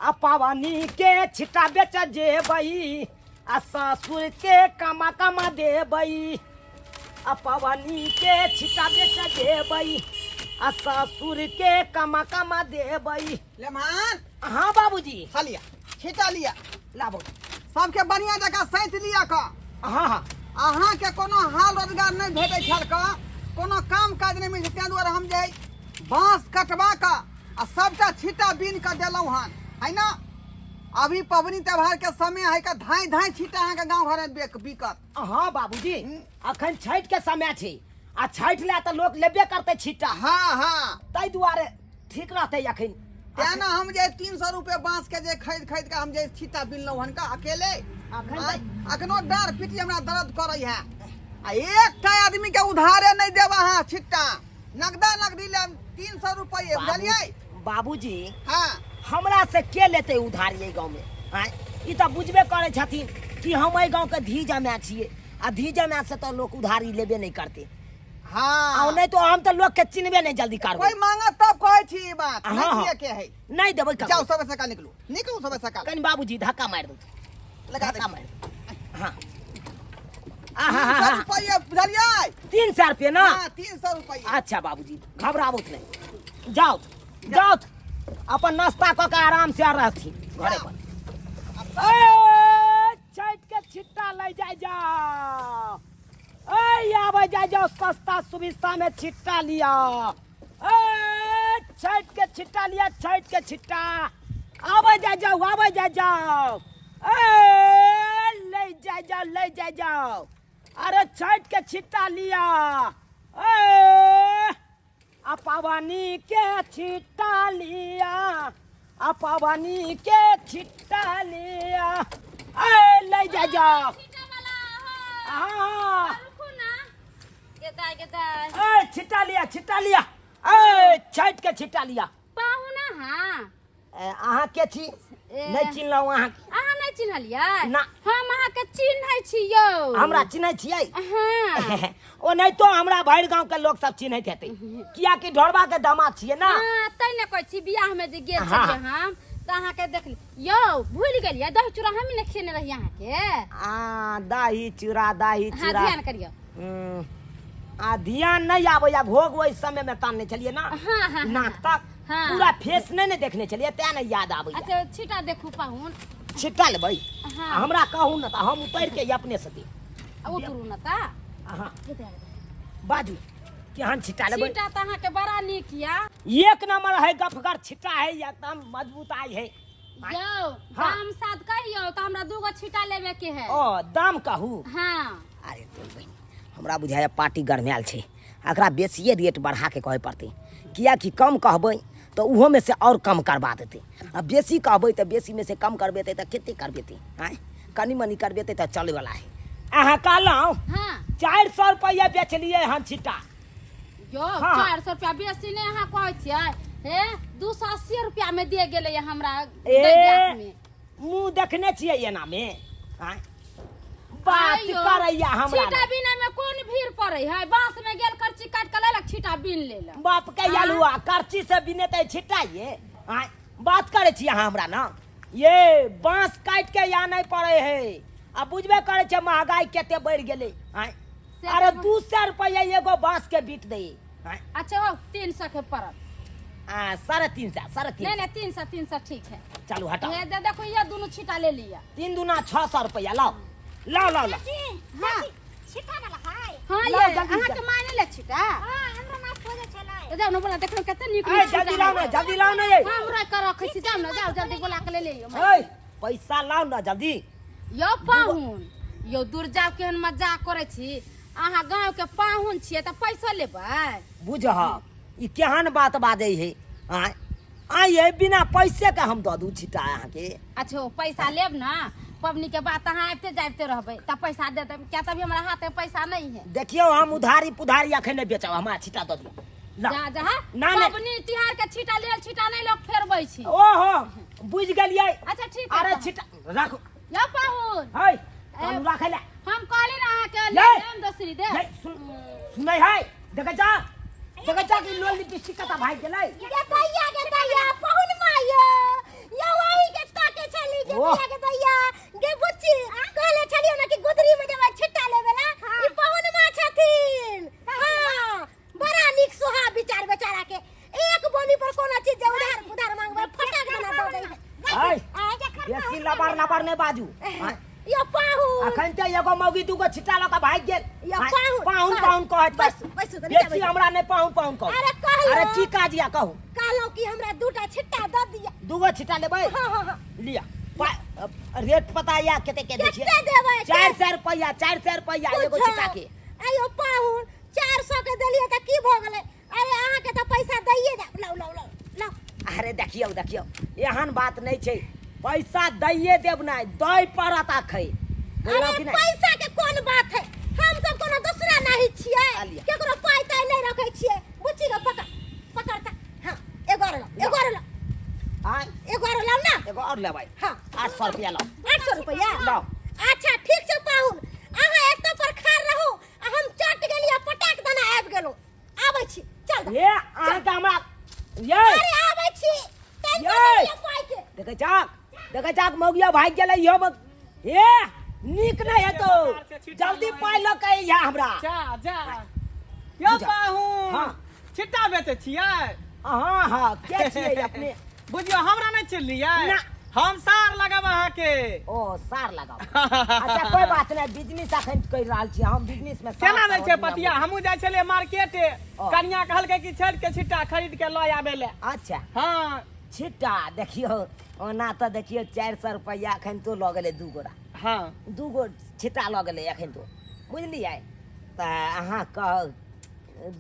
आ पावनी के छिटा बेच जेबई आ ससुर के कमा कमा देबई आ पावनी के छिटा बेच जेबई आ ससुर के कमा कमा देबई। लेमान हाँ बाबूजी लिया छिटा लिया लाबो सबके बढ़िया जगह सैंत लिया का। हाँ हाँ अहाँ के कोनो हाल रोजगार नहीं भेटे छल का, कोनो काम काज नहीं मिले तें दुआरे हम जे बांस कटवा का आ सबटा छिटा बीन का देलौ हन है ना। अभी पबनी त्योहार के समय है का धाई धाई छिटा अहाँ के गांव घर में बिकत। हाँ बाबूजी अखन छठ के समय छे आ छठ ले तो लोग लेबे करते छिटा। हाँ हाँ ताई दुआरे ठीक रहते अखन तें ना हम जे 300 रुपए बांस के जे खरीद खरीद के हम जे छिटा बिनलौ हन का अकेले। अखनो डार पिटी हमरा दर्द करई है आ एकटा आदमी के उधारे नहीं देब अहाँ छिटा नगदा नगदी ले 300 रुपये बुझलिए बाबूजी। हाँ हमरा से के लेते उधार ये गांव में आय ई तो बुझबे करे छथिन कि हम ए गांव के धीजा में छिए आ धीजा में से तो लोग उधारी लेबे नहीं करते। हाँ और नहीं तो हम तो लोग के चिन्हबे नहीं जल्दी करबे। कोई मांगा तब कहै छी ई बात हाँ, नहीं हाँ। के है नहीं देबै का जाओ सब सका निकलू सब सका कनी बाबूजी धक्का मार दो लगा धक्का दे मार। हां 300 रुपये बुझलिए 300 रुपये ना। हाँ 300 रुपये। अच्छा बाबूजी घबराबो नहीं जाओ जाओ अपन नाश्ता क के आराम से रहथी घरे पर। ए छठ के छिट्टा ले जाय जाओ ए आवे जाय जाओ सस्ता सुविस्ता में छिट्टा लिया। ए छठ के छिट्टा लिया छठ के छिट्टा आवे जाय जाओ ए ले जाय जाओ अरे छठ के छिट्टा लिया। ए आ पावनी के छिट्टा लिया आ पावनी के छिट्टा लिया ए ले जाओ। हाँ ए छिट्टा लिया ए छठ के छिट्टा लिया। पाहुना हाँ अहाँ के छी नहीं चिन्हलौ अहाँ अहाँ नहीं चिन्हलियै ना हम अहाँ के चिन्है छियौ हमरा चिन्है छियै। हाँ ओ नहीं तो हमरा भैर गांव के लोग सब चिन्हैत हेतै किया कि ढोरबा के दामाद छियै ना। हाँ तै ने कहै छी बियाह में जे गेल हाँ, छलियै हम त अहाँ के देखली यौ भूल गेलियै दही चूड़ा हम ही ने खेने रही अहाँ के। दही चूड़ा हाँ ध्यान करियो। ध्यान नहीं आबैया भोग वही समय में तानने चलिए ना। हाँ हाँ नाटक हाँ। पूरा फेस नहीं देखने चलिए तै नहीं याद आबैया। अच्छा छिटा देखू पाहुन छिट्टा लेबै हाँ। हमरा कहू न त हम उतर के अपने से दे उतरू न ता हां बाजू केहन छिट्टा लेबै। छिटा त अहाँ के बड़ा नीक या एक नंबर है गफगर छिट्टा है एकदम मजबूत आई है। यौ दाम साथ कहियो त हमरा दूगो छिटा लेबे के है। ओ दाम कहू। हाँ अरे तो बहन हमरा बुझाया पार्टी गरमायल छै एकरा बेसिए रेट बढ़ा के कहे पड़ते किया कि कम कहबै तो उहो में से और कम करवा देते अब बेसी कहबै तो बेसी में से कम करबेते तो केते करबेते आय कनी मनी करबेते तो चले वाला है। अहाँ कहलौ हाँ 400 रुपया बेचलिए हन छिट्टा। यो हाँ। 400 रुपया बेसी नहीं अहाँ कहै छियै हे 280 रुपया में दे गेलै हमरा ए दैजात में। मुंह देखने छियै एना में आय बात आइयो, करैया हमरा छिटा बिना में कौन भीड़ पड़े है बांस में गेल करची काट के लेलक छिटा बिन लेलक। बाप के यालुआ करची से बिनेते छिट्टा ये आय बात करे छी अहाँ हमरा ना ये बांस काट के या नहीं पड़े है अब बुझबे करे छ महंगाई केते बढ़ गेले आय अरे 200 रुपया एगो बांस के बीट दे आय अच्छा हो 300 के पड़त 350 नहीं 300 ठीक है। चलो हटाओ ये दे देखो ये दोनों छिटा ले लिया। 3 दूना 600 रुपया लाओ हाँ छिटा वाला है हाँ लाओ, ये जल्दी अहाँ से। के माने ले छिटा हां हमरा मास खोजे छलै तो जाओ ना बोला देखो कितना नीक ए जल्दी लाओ ना ये हम रख कर रखै छी जाओ ना जाओ जल्दी बोला के ले लियो। ए पैसा लाओ ना जल्दी। यो पाहुन यो दूर जाओ केहन मजाक करे छी अहाँ गांव के पाहुन छियै त पैसा लेबै बुझह ई केहन बात बाजै है आय आय बिना पैसे के हम दऽ दू छिट्टा अहाँ के। अच्छा पैसा लेब ना पबनी के बाद अहाँ आबते जाबते रहबै त पैसा दे देब क्या तभी हमरा हाथ में पैसा नहीं है। देखियो हम उधारी पुधारी अखन नहीं बेचब हमरा छिट्टा दऽ दियौ जा जा ना नहीं। पबनी तिहार के छिटा लेल छिटा नहीं लोग फेरबै छी। ओहो बुझ गेलियै। अच्छा ठीक है अरे तो। छिट्टा राखो यो पाहुन है हम राखै ले हम कहली ना अहाँ के ले। लेम दोसरी दे नहीं सुनै है देखै जा कि लोल लिपस्टिक कता भाई गेलै गे दैया पहुन माया यो वही के ओह। दिया के दैया गे बुच्ची कहले छलियो ना कि गुदरी में जब छिट्टा लेबेला ई पहुन मा छथिन हां बड़ा निक सुहा विचार बेचारा के एक बोली पर कोनो चीज उधार मांगबे फटाक बना दो दे हाय आ जा बेसी लबर ने बाजू हाँ? यो पाहुन अखन ते एगो मौगी दूगो छिट्टा लका भाग गेल या हाँ? पाहुन पाहुन कहत बस बस बेसी हमरा ने पाहुन कहो अरे कहलो अरे की काजिया कहू कहलो कि हमरा दूटा छिट्टा द दिया दूगो छिट्टा लेबै हां लिया रेट पता या केते के दै छियै केते देबै 400 रुपया 400 रुपया एगो छिट्टा के आयो पाहुन 400 के देलिए त की भ गेलै अरे अहाँ के त पैसा दैये ला अरे देखियो एहन बात नहीं छै पैसा दैये देब नहीं दई पड़त आखै बोलो कि अरे नहीं पैसा के कोन बात है हम सब कोनो दूसरा नहीं छियै आलिया। केकरो पाई ताई नहीं रखै छियै बुच्ची के पकड़ता हां एगो लो हां एगो लो ना एगो और लेबै हां 800 रुपया लो 800 रुपया लो अच्छा ठीक छै पाहुन अहाँ एत पर खार रहू आ हम चट गेलिया पटाक दना आबि गेलौ आबै छी चल ये अहाँ के हमरा ये अरे आबै छी टेंशन ये। नहीं पाई के देखै चाक मौगिया भाग गेलै यो हे नीक नहीं हेतो जल्दी पाइ ल के या हमरा जा यो बुझा। पाहुन हाँ। छिट्टा बेचै छियै हां के छियै अपने बुझियो हमरा नहीं चिल्लियै ना। हम सार लगाब अहाँ के ओ सार लगाओ अच्छा कोई बात नहीं बिजनेस अखन कर रहल छी हम बिजनेस में सार केना दै छै सार पतिया हमहू जाइ छलियै मार्केट ओ। कनिया कहलकै कि छड़ के छिट्टा खरीद के लऽ आबे ले अच्छा हां छिट्टा देखियो ओना तो देखियो 400 रुपया अखन तो लऽ गेलै दू गोरा हां दूगो छिट्टा लऽ गेलै अखन तो बुझलियै तऽ अहाँ कह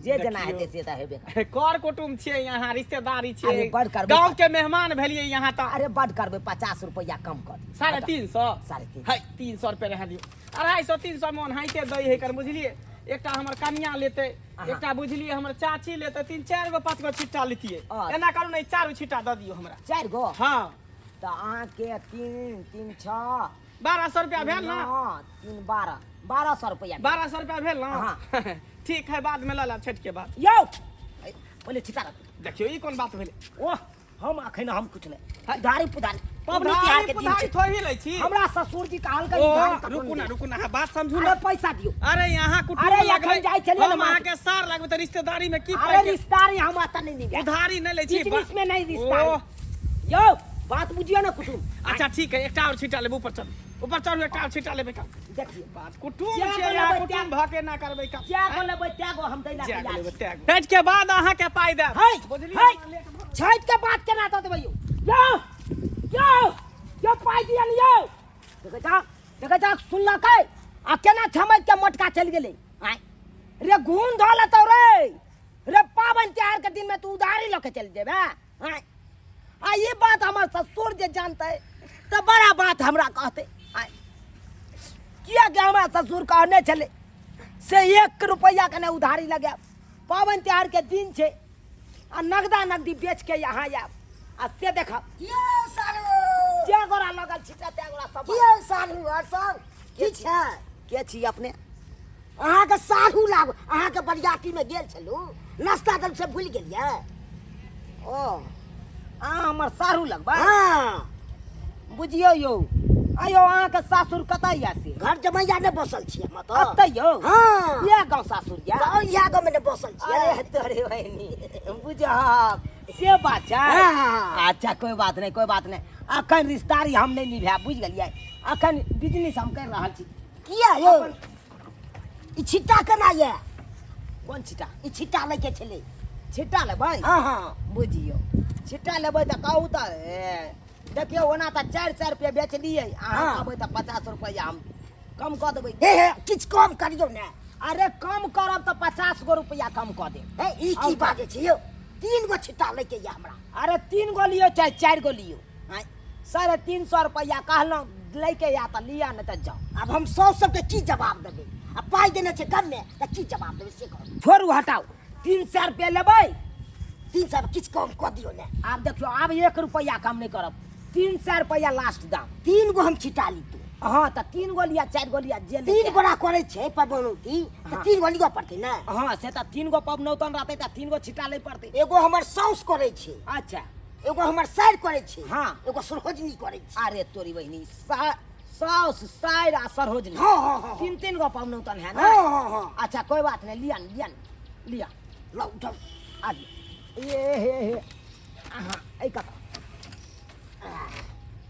जे जेना देखियौ। हेतै से तऽ हेबे करतै। कर कुटुम छियै यहाँ रिश्तेदारी अरे छियै बड़ करबै। गांव के मेहमान भेलियै यहाँ तक अरे बड करबै 50 रुपया कम कर 350 350 है 300 रुपए रह दियो 250 300 मन हाइते दै है कर बुझलिए एकटा हमर कन्या लेते अहाँ। एकटा बुझलिए हमर चाची लेते 3-4 गो 5 गो छिट्टा लेतिए अच्छा। एना करू नहीं 4 छिट्टा द दियो हमरा 4 गो हां तऽ अहाँके 3 3 6 1200 रुपया भेल ना 3 12 1200 रुपया 1200 रुपया भेल ना हाँ। ठीक है बाद में लला छठ के बाद यौ पहिले छिट्टा रख देखियो ई कोन बात भेले ओह हम अखन हम कुछ नहीं उधारी पुधारी पबनी उधारी तिहार के दिन पुधारी छै थोड़ी लै छी हमरा ससुर जी कहलकै ओ उधारी ककरो रुकू ना नहीं रुकू ना बात समझू देब। ना अरे पैसा दियो अरे यहाँ कुटुम अरे लगबै एखन जाइ छलियै हम ने अहाँ के सार लगबै त रिश्तेदारी में की अरे पाइ के रिश्तेदारी हम आता नहीं निभा उधारी नहीं ले छी बिजनेस में नहीं ओह। रिश्तेदारी यौ बात बुझियो ना कुटुम अच्छा ठीक है एकटा और छिट्टा लेब ऊपर चढ़ू एकटा और छिट्टा लेबै का देखियो बात कुटुम क्या छियै बोलबै, यहाँ क्या- कुटुम भके ना करबै का क्या को लेबै त्यागो हम दै ला जा तैयार लेबै छी। त्याग छठ के बाद अहाँ के पाइ देब है बुझलियै है हमरा लेट भऽ- छठ के बात केना दऽ देबै यो पाइ दिया लियो देखै जा सुनलकै आ केना छमैक के मोटका चलि गेलै आय रे घून धऽ लेतौ रे पाबनि त्योहार के दिन में तू उधारी लऽ के चलि जेबै आय आ ये बात हमर ससुर जे जानतै तऽ बड़ा बात हमरा कहतै आय किया कि हमरा ससुर कहने छलै से 1 रुपया के नहि उधारी लगायब पाबनि त्योहार के दिन छै आ नगदा नगदी बेच के यहाँ आयब आ से देखब यो सालू जे गोरा लगल छिटा ते गोरा सब यो सालू और सब के छै के छी अपने अहाँ के सालू लागो अहाँ के बरियाती में गेल छलू नाश्ता दल से भूल गेलियै ओ अहाँ हमर सारू लगबै हां बुझियो यौ आयो अहाँ के सासुर कतय या से घर जमैया ने बसल छी हम तो अतै यौ हां ये गाँव सासुर या गाँव इहा गाँव में ने बसल छी अरे तोरे बहनी बुझब से बात छै हाँ। अच्छा कोई बात नहीं अखन रिश्तेदारी हम नहीं निभा बुझ गेलियै अखन बिजनेस हम कर रहल छी किया यो ई छिट्टा केना ये कोन छिटा ई छिट्टा ले के छले छिट्टा लेबै हां बुझियो छिट्टा लेबै तऽ कहू तऽ देखियो ओना तऽ 400 रुपया बेचलियै अहाँ हाँ। कहबै तऽ 50 रुपया हम कम कऽ देबै हे हे किछ कम करियो ने अरे कम करब तऽ 50 गो रुपया कम कऽ देब हे ई की बाजे छी यो 3 गो छिट्टा ले के या हमरा अरे 3 गो लियो चाहे 4 गो लियो आय 350 रुपया कहलहुँ लैके या तऽ लिया नहि तऽ जाओ अब हम 100 सबके की जवाब देबै आ पाई देने छै कम में त की जवाब देबै से कहू छोड़ू हटाओ 300 रुपया लेबै 300 किछ कम कऽ दियो ने आब देखियो आब 1 रुपया कम नहीं करब 300 रुपया लास्ट दाम 3 गो हम छिट्टा ली तू हाँ तऽ 3 गो लिया 4 गो लिया जे 3 गोरा करे छै पबनौती त हाँ। 3 गो लियो पड़तै ने हाँ से तऽ 3 गो पबनौतन रहतै तऽ 3 गो छिटा ले पड़तै एगो हमर साउस करे छै अच्छा एगो हमर साइड करे छी हाँ। एगो सरोजनी करे छी। अरे तोरी बहनी साउस साइड आ सरोजनी हाँ, हाँ, हाँ। तीन गो पवनौतन है ना। हाँ, हाँ, हाँ। अच्छा कोई बात नहीं, लिया लो उठाओ। आ ये हाँ ऐ का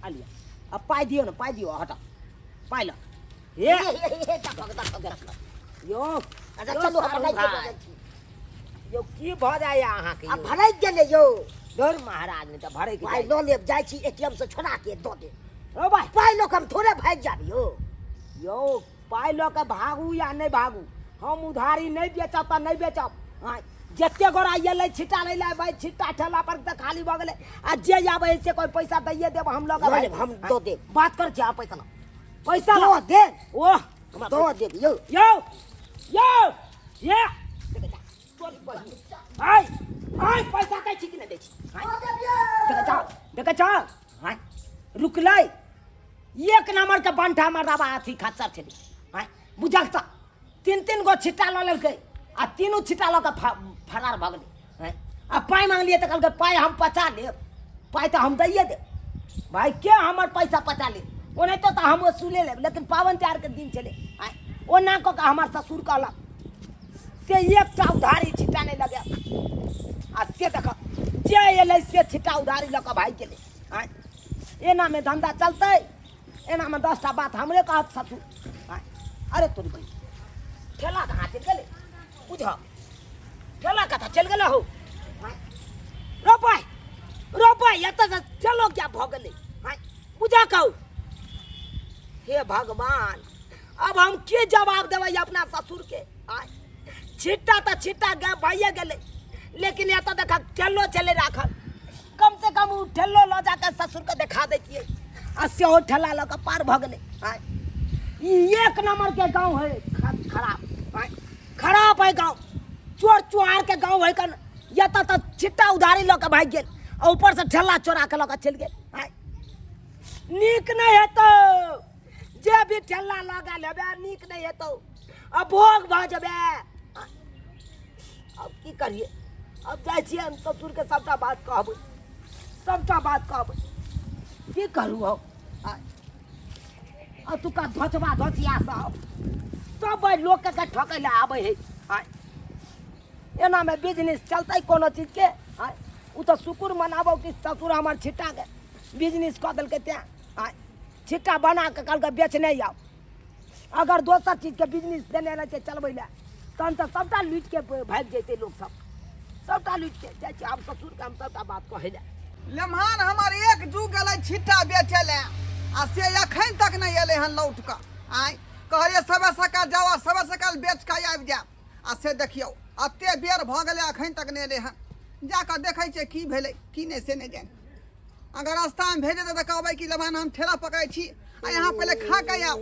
आ लिया। अब पाई दियो ना, पाई दियो, हटा पाई लो ये यो। अच्छा यो चलो सारू भगाई के भाई, बजाय छी। यो की भ जाय अहाँ के अब यो? भराई गेले यो। डर महाराज ने तो भरे के भाई जाय। लो ले जाय छी एटीएम से छोड़ा के दो दे। ओ भाई पाई लो हम थोड़े भाग जाबी यो। यो पाई लो के भागू या नहीं भागू, हम उधारी नहीं बेचब त नहीं बेचब। हाँ जत्ते गोरा ये ले छिटा नहीं ले भाई, छिटा ठेला पर त खाली भ गेले। आ जे आबे से कोई पैसा दइए देब हम लोग लो भाई। लेब, हम दो देब। बात कर जा पैसा लो, पैसा लो दो दे ओ दो दे यो। यो ये आई आई पैसा कै छी कि नहीं दै छी? देखे छ हां रुकलै एक नंबर के बंठा मरदाबा हाथी खच्चर छे। हां बुझक त तीन गो छिट्टा ल लेलकै आ तीनों छिट्टा ल के फरार भ गेलै। हां आ पाई मांगलिए त कहलकै पाई हम पचा लेब, पाई त हम दैए दे। भाई के हमर पैसा पचा ले ओने तो हम वसूले लेब, लेकिन पावन त्योहार के दिन चले। हां ओ ना को का हमर ससुर कहलक से एकटा उधारी छिट्टा नहीं लगे। आ से देख जे एलै से छिट्टा उधारी लऽ कऽ भागि गेलै। आँय एना में धंधा चलतै? एना में 10टा बात हमरे कहत ससुर। आँय अरे तोरी भाई ठेला कहाँ चलि गेलै? बुझ ठेला कतऽ चलि गेलै हो? आँय रोपाइ एतऽ से चलो क्या भऽ गेलै? आँय बुझा कहू हे भगवान अब हम के जवाब देबै अपना ससुर के? आँय छिट्टा तो छिट्टा गए भैया गेले, लेकिन ये तो देखा ठेलो चले राखल। कम से कम उ ठेलो लो जाकर ससुर के दिखा देतिए आ सेहो ठेला लो के पार भ गेले। आय ई एक नंबर के गांव है खराब। आय खराब है गांव, चोर चुहार के गांव है कन। ये तो छिट्टा उधारी लो के भाग गेल और ऊपर से ठेला चोरा के लो के चल गेल। आय नीक नहीं है तो जे भी ठेला लगा लेबे नीक नहीं है तो अब भोग भ जबे। अब की करिए? अब जाए छिए हम ससुर के सबटा बात कहबै, सबटा बात कहबै। की करू हम? आ तुका धोचबा धोचिया सब लोग के ठकै ले आबै है। आय एना में बिजनेस चलतै कोनो चीज के? आय उ तो शुक्र मनाबो कि ससुर हमर छिट्टा के बिजनेस कऽ देलकै तें। आय छिट्टा बना के कहलकै बेचने आओ। अगर दोसर चीज के बिजनेस देने रहते चलबै ले तहन तो सबटा लूट के भाग जैते लोग सब, सबटा लूट के जाय छै। आब ससुर के हम सबटा बात कहै ले। लेम्हान हमर एक जू गेलै छिट्टा बेचे ले आ से अखन तक नहीं एलै हन लौट कऽ। आय कहलिए सबे सकाल जाओ, सबे सकाल बेच कऽ आबि जायब। आ से देखियौ अते बेर भऽ गेलै अखन तक नहीं एलै हन। जाकऽ देखै छै की भेलै की नहीं से नहीं जान। अगर रास्ता में भेजे तऽ कहबै कि लेम्हान हम ठेला पकड़ै छी आ यहाँ पहले खा के आओ,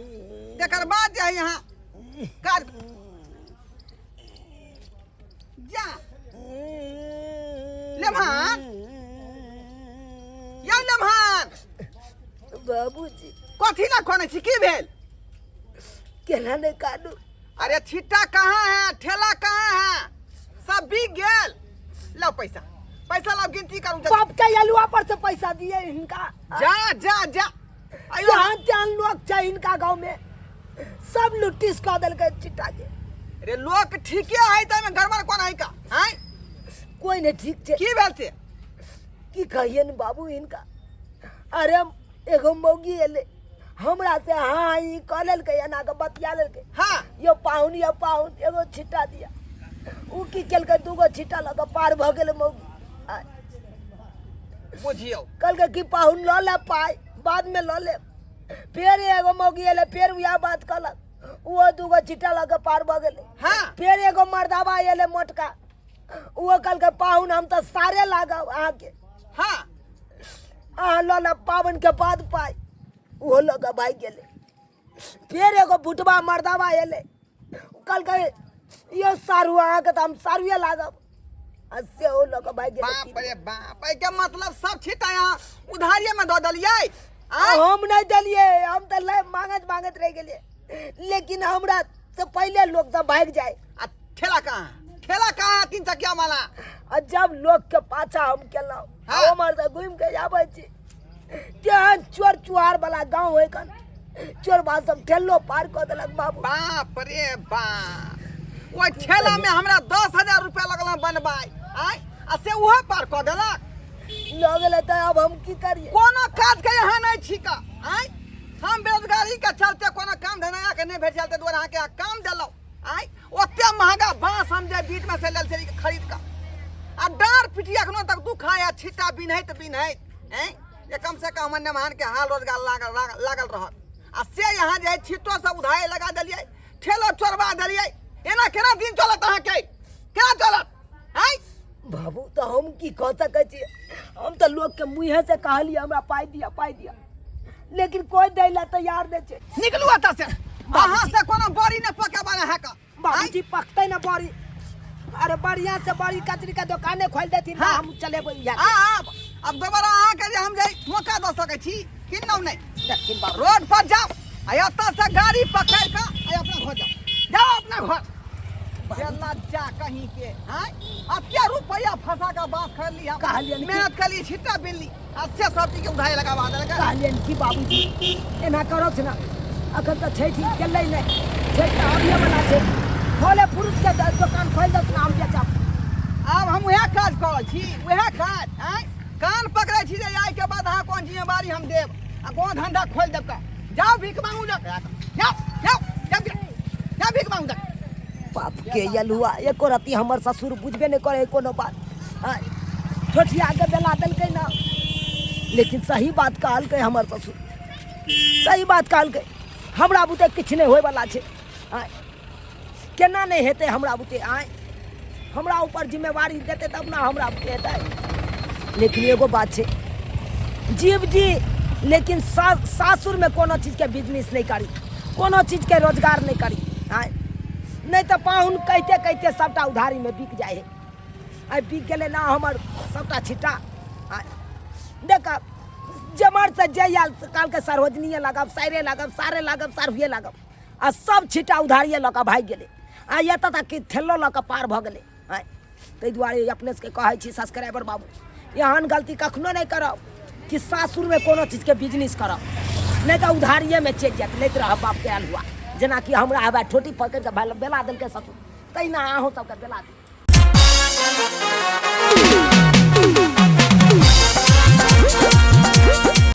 तकर बाद जे है यहाँ काज जा। लेम्हान या लेम्हान बाबूजी कथी ला खोने छी? की भेल? केना नहीं काटू? अरे छिट्टा कहाँ है, ठेला कहाँ है? सब बिक गेल। लो पैसा, पैसा लो गिनती करूँ। बाप के अलुआ पर से पैसा दिए इनका। जा जा जा। अयो जहाँ त्यान लोग छै इनका गांव में सब लुट्टिस कऽ देलकै चिट्टा के। अरे लोग ठीके है त में गड़बड़ कोन है का? हैं कोई नहीं ठीक छै। की भेल से? की कहिए न बाबू इनका? अरे एगो मौगी एले हमरा से हाँ ई कह लेलकै एना के बतिया लेलकै। हाँ यो पाहुन एगो छिट्टा दिया। उ की केलकै दूगो छिट्टा लऽ कऽ पार भ गेलै मौगी। आय बुझियो कहलकै कि पाहुन लऽ ले पाई बाद में लऽ ले। फिर एगो मौगी एले फिर वह बात कहलक, वो दूगो छिट्टा लऽ कऽ पार भ गेलै। हाँ फिर एगो मर्दाबा एले मोटका, वो कहलकै पाहुन हम तो सारे लागब अहाँ के। हाँ अहाँ लऽ ले पावन के बाद पाई, वो लऽ कऽ भागि गेलै। फिर एगो बुटबा मर्दाबा एले, कहलकै यो सारू अहाँ के तो हम सारुए लागब। आ से ओ लऽ कऽ भागि बाप गेलै। रे बाप, एके मतलब सब छिट्टा यहाँ उधारिये में दऽ देलियै। हम नहीं दिलिए, हम तो मांगत रह गेलिए। लेकिन हमरा से पहले लोग सब भाग जाए। आ ठेला कहाँ? ठेला कहाँ 3 चकिया वाला आ जब लोग के पाछा हम केलौ हाँ। हमर से घूम के आबै छी केहन चोर चुहार वाला गांव है कन चोर बा सब ठेलो पार क देलक बाबू। बाप रे बाप ओइ ठेला में हमरा 10,000 रुपया लगल बनबाई आय आ से उहे पार क देलक। लगले त अब हम की करिए। कोनो काज के यहाँ नहीं छिका आय हम बेरोजगारी के चलते कोनो काम धंधा के नहीं भेट चलते दुआरे अहाँ के काम देलौ आय ओते महंगा बांस हम जे बीच में से लेल छली खरीद का आ डार पिटिया एखनो तक दुखाया छिटा बिनहैत हैं ये कम से कम हमने महान के हाल रोजगार लागल रहत आ से यहाँ जे छिटो सब उधाए लगा देलिए ठेलो चोरबा देलिए एना केना दिन चलत अहाँ के केना चलत आय बाबू तो हम की कह सकै छी हम तो लोग के मुंहे से कहलिए हमरा पाई दिया लेकिन कोई दै ला तैयार नहीं छे। निकलू एतऽ से अहाँ से कोनो बड़ी ने पके वाला है का बाबूजी पकते ना बड़ी अरे बढ़िया से बड़ी कचरी का दुकाने खोल देती ना हाँ। हम चले अब दोबारा अहाँ के जे हम जे मौका दे सकै छी किन्नौ नहीं लेकिन बाबू रोड पर जाओ आ एतऽ से गाड़ी पकड़ के आ अपना घर जाओ अपना घर चलना जा कहीं के हैं अब क्या रुपया फंसा का बात कर लिया कहलियन कि- मेहनत कर ली छिट्टा बिन ली अच्छे सब चीज के उधाई लगावा देलक कहलियन की बाबूजी एना करो छ ना अखन तो छै ठीक चलै नहीं छै त आबिए वाला छै खोले पुरुष के दुकान खोल दत नाम बेचब। अब हम वह काज करै छी वह काज हैं कान पकड़े छी जे आइ के बाद अहाँ कोन जिम्मेवारी हम देब आ कोन धंधा खोल देब का जाओ भीख मांगू जाओ भीख मांगू जा बाप के यलुआ एको रति हमर ससुर बुझबे नहीं करे कोनो बात हाँ ठोठिया के बेला देलकै ना लेकिन सही बात कहलकै हमर ससुर सही बात कहलकै हमरा बुते किछ नहीं होय वाला छै हाँ केना नहीं हेतै हमरा बुते आय हमरा ऊपर जिम्मेवारी देते तब ना हमरा बुते हेतै। लेकिन एगो बात छै जीव जी लेकिन सासुर में कोनो चीज के बिजनेस नहीं करी कोनो चीज के रोजगार नहीं करी हाँ नहीं तो पाहुन कहते कहते सबटा उधारी में बिक जाए है आई बिक गए ना हमर सबटा छिटा देख जमर से जल काल के सरोजनी लगब सारे लगब सारे लगब सरहुए लगब आ सब छिटा उधारिए लऽ भाग गए आ एतऽ तक कि थेलो लऽ पार भ गए ताहि दुआरे अपने से कहै छी सब्सक्राइबर बाबू एहन गलती कखनो नहीं करब कि सासुर में कोनो चीज के बिजनेस करब नहीं तो उधारिए में चलि जायत नहीं रह बाप के आयल हुआ जेना कि हमरा हवा ठोटी पकड़ के बेला देलकै ससुर तहिना अहूँ सबके बेला दी।